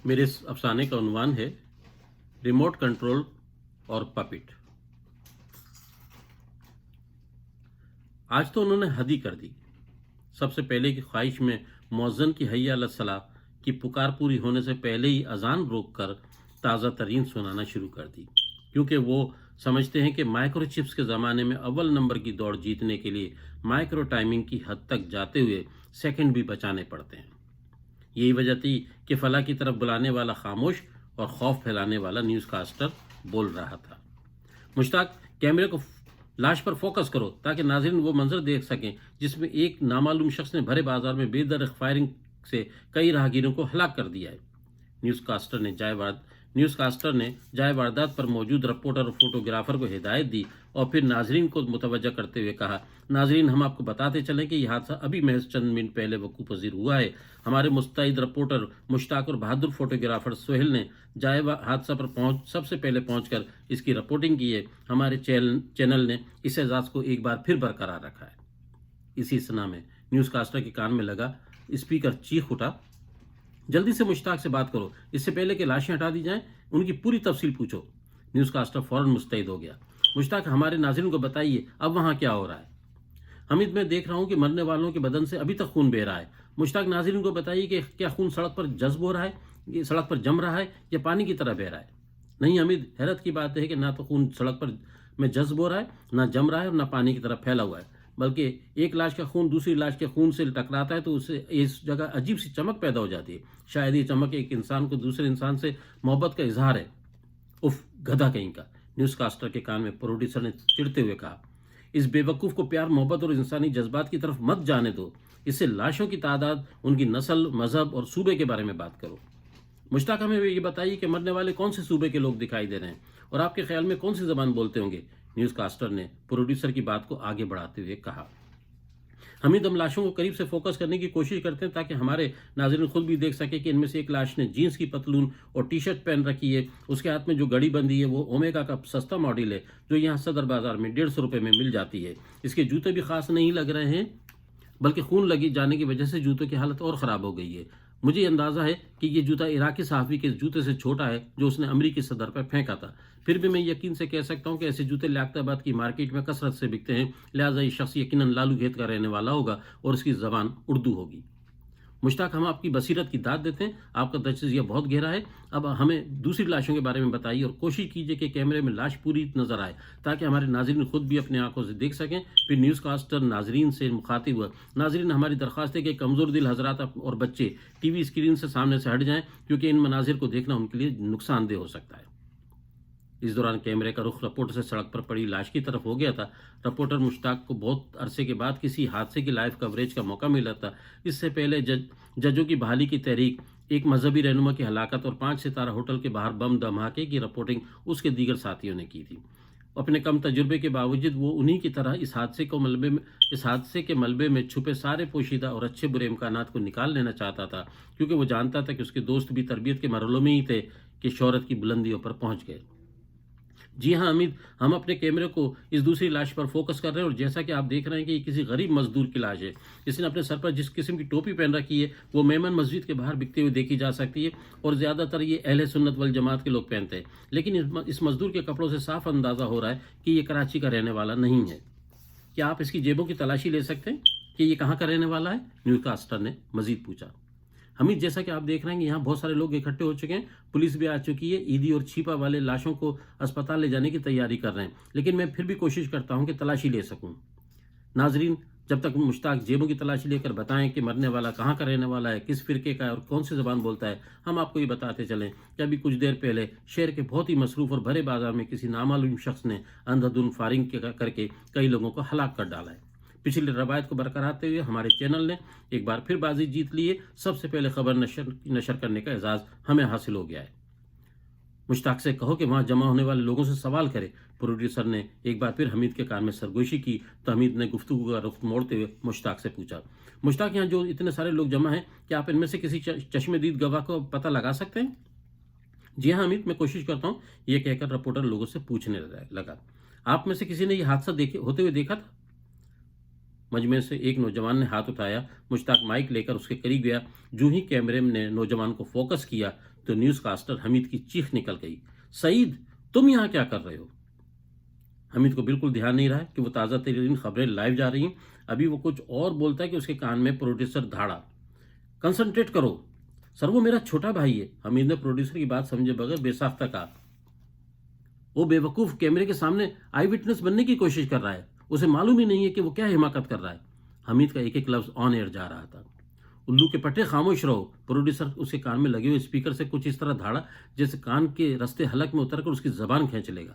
میرے اس افسانے کا عنوان ہے ریموٹ کنٹرول اور پپٹ۔ آج تو انہوں نے حد ہی کر دی۔ سب سے پہلے کی خواہش میں مؤذن کی حی علی الصلاۃ کی پکار پوری ہونے سے پہلے ہی اذان روک کر تازہ ترین سنانا شروع کر دی، کیونکہ وہ سمجھتے ہیں کہ مائکرو چپس کے زمانے میں اول نمبر کی دوڑ جیتنے کے لیے مائکرو ٹائمنگ کی حد تک جاتے ہوئے سیکنڈ بھی بچانے پڑتے ہیں۔ یہی وجہ تھی کہ فلاح کی طرف بلانے والا خاموش اور خوف پھیلانے والا نیوز کاسٹر بول رہا تھا، مشتاق کیمرے کو لاش پر فوکس کرو تاکہ ناظرین وہ منظر دیکھ سکیں جس میں ایک نامعلوم شخص نے بھرے بازار میں بے درخت فائرنگ سے کئی راہگیروں کو ہلاک کر دیا ہے۔ نیوز کاسٹر نے جائے واردات پر موجود رپورٹر اور فوٹوگرافر کو ہدایت دی اور پھر ناظرین کو متوجہ کرتے ہوئے کہا، ناظرین ہم آپ کو بتاتے چلیں کہ یہ حادثہ ابھی محض چند منٹ پہلے وقوع پذیر ہوا ہے۔ ہمارے مستعد رپورٹر مشتاق اور بہادر فوٹوگرافر سہیل نے جائے حادثہ پر سب سے پہلے پہنچ کر اس کی رپورٹنگ کی ہے۔ ہمارے چینل نے اس اعزاز کو ایک بار پھر برقرار رکھا ہے۔ اسی سنا میں نیوز کاسٹر کے کان میں لگا اسپیکر چیخ اٹھا، جلدی سے مشتاق سے بات کرو، اس سے پہلے کہ لاشیں ہٹا دی جائیں، ان کی پوری تفصیل پوچھو۔ نیوز کاسٹر فوراً مستعد ہو گیا۔ مشتاق ہمارے ناظرین کو بتائیے اب وہاں کیا ہو رہا ہے؟ حمید میں دیکھ رہا ہوں کہ مرنے والوں کے بدن سے ابھی تک خون بہہ رہا ہے۔ مشتاق ناظرین کو بتائیے کہ کیا خون سڑک پر جذب ہو رہا ہے، سڑک پر جم رہا ہے یا پانی کی طرح بہہ رہا ہے؟ نہیں حمید، حیرت کی بات ہے کہ نہ تو خون سڑک پر میں جذب ہو رہا ہے، نہ جم رہا ہے اور نہ پانی کی طرح پھیلا ہوا ہے، بلکہ ایک لاش کا خون دوسری لاش کے خون سے ٹکراتا ہے تو اسے اس جگہ عجیب سی چمک پیدا ہو جاتی ہے۔ شاید یہ چمک ایک انسان کو دوسرے انسان سے محبت کا اظہار ہے۔ اف، گدھا کہیں کا، نیوز کاسٹر کے کان میں پروڈیوسر نے چڑھتے ہوئے کہا، اس بے وقوف کو پیار محبت اور انسانی جذبات کی طرف مت جانے دو، اس سے لاشوں کی تعداد، ان کی نسل، مذہب اور صوبے کے بارے میں بات کرو۔ مشتاق ہمیں یہ بتائیے کہ مرنے والے کون سے صوبے کے لوگ دکھائی دے رہے ہیں اور آپ کے خیال میں کون سی زبان بولتے ہوں گے؟ نیوز کاسٹر نے پروڈیوسر کی بات کو آگے بڑھاتے ہوئے کہا، حمید ہم لاشوں کو قریب سے فوکس کرنے کی کوشش کرتے ہیں تاکہ ہمارے ناظرین خود بھی دیکھ سکے کہ ان میں سے ایک لاش نے جینس کی پتلون اور ٹی شرٹ پہن رکھی ہے، اس کے ہاتھ میں جو گھڑی بندھی ہے وہ اومیگا کا سستا ماڈل ہے جو یہاں صدر بازار میں 150 روپے میں مل جاتی ہے۔ اس کے جوتے بھی خاص نہیں لگ رہے ہیں، بلکہ خون لگی جانے کی وجہ سے جوتوں کی حالت اور خراب ہو گئی ہے۔ مجھے یہ اندازہ ہے کہ یہ جوتا عراقی صحافی کے جوتے سے چھوٹا ہے جو اس نے امریکی صدر پر پھینکا تھا۔ پھر بھی میں یقین سے کہہ سکتا ہوں کہ ایسے جوتے لیاقت آباد کی مارکیٹ میں کثرت سے بکتے ہیں، لہٰذا یہ شخص یقیناً لالو گھیت کا رہنے والا ہوگا اور اس کی زبان اردو ہوگی۔ مشتاق ہم آپ کی بصیرت کی داد دیتے ہیں، آپ کا تجزیہ بہت گہرا ہے۔ اب ہمیں دوسری لاشوں کے بارے میں بتائیے اور کوشش کیجیے کہ کیمرے میں لاش پوری نظر آئے تاکہ ہمارے ناظرین خود بھی اپنے آنکھوں سے دیکھ سکیں۔ پھر نیوز کاسٹر ناظرین سے مخاطب ہوا، ناظرین ہماری درخواست ہے کہ کمزور دل حضرات اور بچے ٹی وی اسکرین سے سامنے سے ہٹ جائیں کیونکہ ان مناظر کو دیکھنا ان کے لیے نقصان دہ ہو سکتا ہے۔ اس دوران کیمرے کا رخ رپورٹر سے سڑک پر پڑی لاش کی طرف ہو گیا تھا۔ رپورٹر مشتاق کو بہت عرصے کے بعد کسی حادثے کی لائیو کوریج کا موقع ملا تھا۔ اس سے پہلے ججوں کی بحالی کی تحریک، ایک مذہبی رہنما کی ہلاکت اور 5 ستارہ ہوٹل کے باہر بم دھماکے کی رپورٹنگ اس کے دیگر ساتھیوں نے کی تھی۔ اپنے کم تجربے کے باوجود وہ انہی کی طرح اس حادثے کے ملبے میں چھپے سارے پوشیدہ اور اچھے برے امکانات کو نکال لینا چاہتا تھا، کیونکہ وہ جانتا تھا کہ اس کے دوست بھی تربیت کے مرحلوں میں ہی تھے کہ شہرت کی بلندیوں پر پہنچ گئے۔ جی ہاں حمید، ہم اپنے کیمرے کو اس دوسری لاش پر فوکس کر رہے ہیں اور جیسا کہ آپ دیکھ رہے ہیں کہ یہ کسی غریب مزدور کی لاش ہے۔ اس نے اپنے سر پر جس قسم کی ٹوپی پہن رکھی ہے وہ میمن مسجد کے باہر بکتے ہوئے دیکھی جا سکتی ہے اور زیادہ تر یہ اہل سنت والجماعت کے لوگ پہنتے ہیں، لیکن اس مزدور کے کپڑوں سے صاف اندازہ ہو رہا ہے کہ یہ کراچی کا رہنے والا نہیں ہے۔ کیا آپ اس کی جیبوں کی تلاشی لے سکتے ہیں کہ یہ کہاں کا رہنے والا ہے؟ نیوز کاسٹر نے مزید پوچھا۔ حمید جیسا کہ آپ دیکھ رہے ہیں کہ یہاں بہت سارے لوگ اکٹھے ہو چکے ہیں، پولیس بھی آ چکی ہے، عیدی اور چھیپا والے لاشوں کو اسپتال لے جانے کی تیاری کر رہے ہیں، لیکن میں پھر بھی کوشش کرتا ہوں کہ تلاشی لے سکوں۔ ناظرین جب تک مشتاق جیبوں کی تلاشی لے کر بتائیں کہ مرنے والا کہاں کا رہنے والا ہے، کس فرقے کا ہے اور کون سی زبان بولتا ہے، ہم آپ کو یہ بتاتے چلیں کہ ابھی کچھ دیر پہلے شہر کے بہت ہی مصروف اور بھرے بازار میں کسی نامعلوم شخص نے اندھادھند فائرنگ کر کے کئی لوگوں کو ہلاک کر ڈالا ہے۔ پچھلی روایت کو برقرار رکھتے ہوئے ہمارے چینل نے ایک بار پھر بازی جیت لی ہے، سب سے پہلے خبر نشر کرنے کا اعزاز ہمیں حاصل ہو گیا ہے۔ مشتاق سے کہو کہ وہاں جمع ہونے والے لوگوں سے سوال کرے۔ پروڈیوسر نے ایک بار پھر حمید کے کان میں سرگوشی کی تو حمید نے گفتگو کا رخ موڑتے ہوئے مشتاق سے پوچھا، مشتاق یہاں جو اتنے سارے لوگ جمع ہیں کیا آپ ان میں سے کسی چشم دید گواہ کو پتہ لگا سکتے ہیں؟ جی ہاں حمید، میں کوشش کرتا ہوں، یہ کہہ کر رپورٹر لوگوں سے پوچھنے لگا، آپ میں سے کسی نے یہ حادثہ ہوتے ہوئے دیکھا تھا؟ مجمع سے ایک نوجوان نے ہاتھ اٹھایا۔ مشتاق مائک لے کر اس کے قریب گیا۔ جو ہی کیمرے نے نوجوان کو فوکس کیا تو نیوز کاسٹر حمید کی چیخ نکل گئی، سعید تم یہاں کیا کر رہے ہو؟ حمید کو بالکل دھیان نہیں رہا کہ وہ تازہ ترین خبریں لائیو جا رہی ہیں۔ ابھی وہ کچھ اور بولتا ہے کہ اس کے کان میں پروڈیوسر دھاڑا، کنسنٹریٹ کرو سر، وہ میرا چھوٹا بھائی ہے۔ حمید نے پروڈیوسر کی بات سمجھے بغیر بے ساختہ کہا، وہ بے وقوف کیمرے کے سامنے آئی وٹنس بننے کی کوشش کر رہا ہے، اسے معلوم ہی نہیں ہے کہ وہ کیا حماقت کر رہا ہے۔ حمید کا ایک ایک لفظ آن ایئر جا رہا تھا۔ الو کے پٹے خاموش رہو۔ پروڈیوسر اس کے کان میں لگے ہوئے اسپیکر سے کچھ اس طرح دھاڑا جیسے کان کے رستے حلق میں اتر کر اس کی زبان کھینچ لے گا۔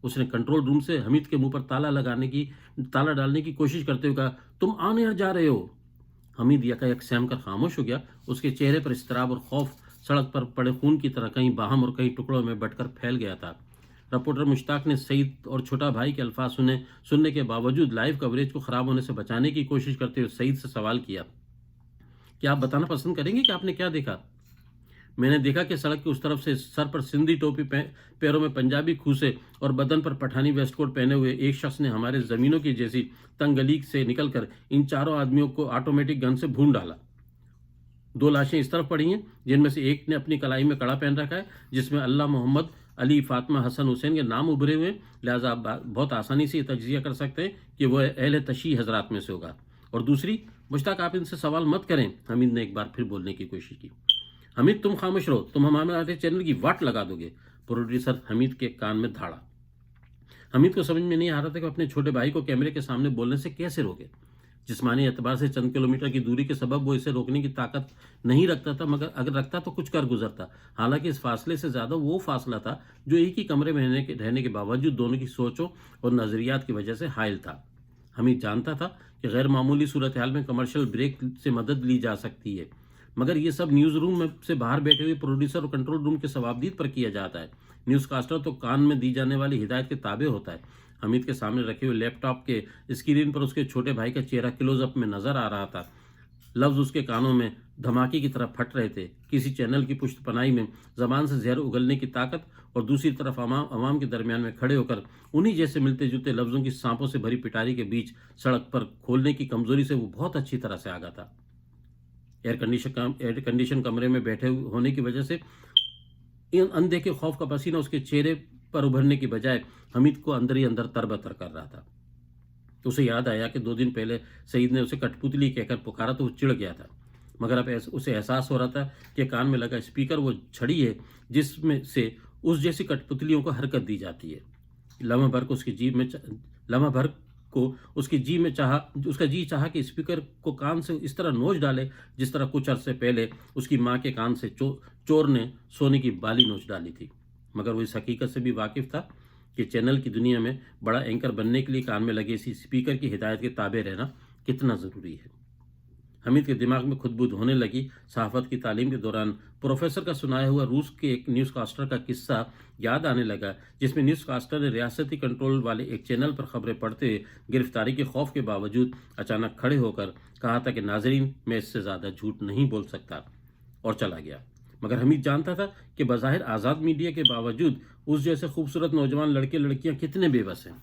اس نے کنٹرول روم سے حمید کے منہ پر تالا ڈالنے کی کوشش کرتے ہوئے کہا، تم آن ایئر جا رہے ہو۔ حمید یکا یک سہم کر خاموش ہو گیا۔ اس کے چہرے پر اضطراب اور خوف سڑک پر پڑے خون کی طرح کہیں باہم اور کہیں ٹکڑوں میں بٹ کر پھیل گیا تھا۔ رپورٹر مشتاق نے سعید اور چھوٹا بھائی کے الفاظ سننے کے باوجود لائیو کوریج کو خراب ہونے سے بچانے کی کوشش کرتے ہوئے سعید سے سوال کیا، کیا آپ بتانا پسند کریں گے کہ آپ نے کیا دیکھا؟ میں نے دیکھا کہ سڑک کے اس طرف سے سر پر سندھی ٹوپی، پیروں میں پنجابی کھوسے اور بدن پر پٹھانی ویسٹ کوٹ پہنے ہوئے ایک شخص نے ہمارے زمینوں کی جیسی تنگ گلی سے نکل کر ان چاروں آدمیوں کو آٹومیٹک گن سے بھون ڈالا۔ 2 لاشیں اس طرف پڑی ہیں جن میں سے ایک نے اپنی کلائی میں کڑا پہن رکھا ہے جس میں اللہ، محمد، علی، فاطمہ، حسن، حسین کے نام ابھرے ہوئے، لہٰذا آپ بہت آسانی سے یہ تجزیہ کر سکتے ہیں کہ وہ اہل تشیع حضرات میں سے ہوگا۔ اور دوسری، مشتاق آپ ان سے سوال مت کریں۔ حمید نے ایک بار پھر بولنے کی کوشش کی۔ حمید تم خاموش رہو، تم ہمارے چینل کی واٹ لگا دو گے۔ پروڈیوسر حمید کے کان میں دھاڑا۔ حمید کو سمجھ میں نہیں آ رہا تھا کہ اپنے چھوٹے بھائی کو کیمرے کے سامنے بولنے سے کیسے روکے۔ جسمانی اعتبار سے چند کلومیٹر کی دوری کے سبب وہ اسے روکنے کی طاقت نہیں رکھتا تھا، مگر اگر رکھتا تو کچھ کر گزرتا۔ حالانکہ اس فاصلے سے زیادہ وہ فاصلہ تھا جو ایک ہی کمرے میں رہنے کے باوجود دونوں کی سوچوں اور نظریات کی وجہ سے حائل تھا۔ حمید جانتا تھا کہ غیر معمولی صورتحال میں کمرشل بریک سے مدد لی جا سکتی ہے، مگر یہ سب نیوز روم سے باہر بیٹھے ہوئے پروڈیوسر اور کنٹرول روم کے ثوابدید پر کیا جاتا ہے۔ نیوز کاسٹر تو کان میں دی جانے والی ہدایت کے تابع ہوتا ہے۔ حمید کے سامنے رکھے ہوئے لیپ ٹاپ کے اسکرین پر اس کے چھوٹے بھائی کا چہرہ کلوز اپ میں نظر آ رہا تھا۔ لفظ اس کے کانوں میں دھماکے کی طرح پھٹ رہے تھے۔ کسی چینل کی پشت پناہی میں زبان سے زہر اگلنے کی طاقت، اور دوسری طرف عوام کے درمیان میں کھڑے ہو کر انہی جیسے ملتے جلتے لفظوں کی سانپوں سے بھری پٹاری کے بیچ سڑک پر کھولنے کی کمزوری سے وہ بہت اچھی طرح سے آگاہ تھا۔ ایئر کنڈیشن کمرے میں بیٹھے ہونے کی وجہ سے اندیکھے خوف کا پسینہ اس کے چہرے پر ابھرنے کی بجائے حمید کو اندر ہی اندر تربتر کر رہا تھا۔ اسے یاد آیا کہ 2 دن پہلے سعید نے اسے کٹ پتلی کہہ کر پکارا تو وہ چڑ گیا تھا، مگر اب اسے احساس ہو رہا تھا کہ کان میں لگا اسپیکر وہ چھڑی ہے جس میں سے اس جیسی کٹ پتلیوں کو حرکت دی جاتی ہے۔ لمحہ بھر کو اس کی جی چاہا کہ اسپیکر کو کان سے اس طرح نوچ ڈالے جس طرح کچھ عرصے پہلے اس کی ماں کے کان سے چور نے سونے کی بالی نوچ ڈالی تھی، مگر وہ اس حقیقت سے بھی واقف تھا کہ چینل کی دنیا میں بڑا اینکر بننے کے لیے کان میں لگے اسی اسپیکر کی ہدایت کے تابع رہنا کتنا ضروری ہے۔ حمید کے دماغ میں خود بدھ ہونے لگی۔ صحافت کی تعلیم کے دوران پروفیسر کا سنایا ہوا روس کے ایک نیوز کاسٹر کا قصہ یاد آنے لگا، جس میں نیوز کاسٹر نے ریاستی کنٹرول والے ایک چینل پر خبریں پڑھتے ہوئے گرفتاری کے خوف کے باوجود اچانک کھڑے ہو کر کہا تھا کہ ناظرین، میں اس سے زیادہ جھوٹ نہیں بول سکتا، اور چلا گیا۔ مگر حمید جانتا تھا کہ بظاہر آزاد میڈیا کے باوجود اس جیسے خوبصورت نوجوان لڑکے لڑکیاں کتنے بے بس ہیں۔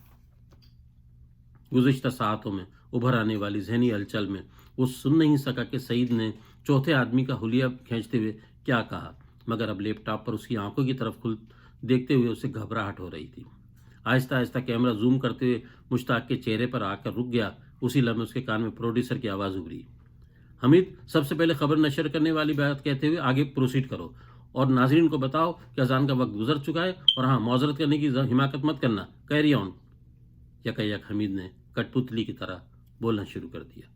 گزشتہ ساعتوں میں ابھر آنے والی ذہنی ہلچل میں وہ سن نہیں سکا کہ سعید نے چوتھے آدمی کا حلیہ کھینچتے ہوئے کیا کہا، مگر اب لیپ ٹاپ پر اس کی آنکھوں کی طرف دیکھتے ہوئے اسے گھبراہٹ ہو رہی تھی۔ آہستہ آہستہ کیمرہ زوم کرتے ہوئے مشتاق کے چہرے پر آ کر رک گیا۔ اسی لمحے اس کے کان میں پروڈیوسر کی آواز ابھری، حمید، سب سے پہلے خبر نشر کرنے والی بات کہتے ہوئے آگے پروسیڈ کرو، اور ناظرین کو بتاؤ کہ اذان کا وقت گزر چکا ہے، اور ہاں، معذرت کرنے کی حماقت مت کرنا، کیری آن۔ یک حمید نے کٹ پتلی کی طرح بولنا شروع کر دیا۔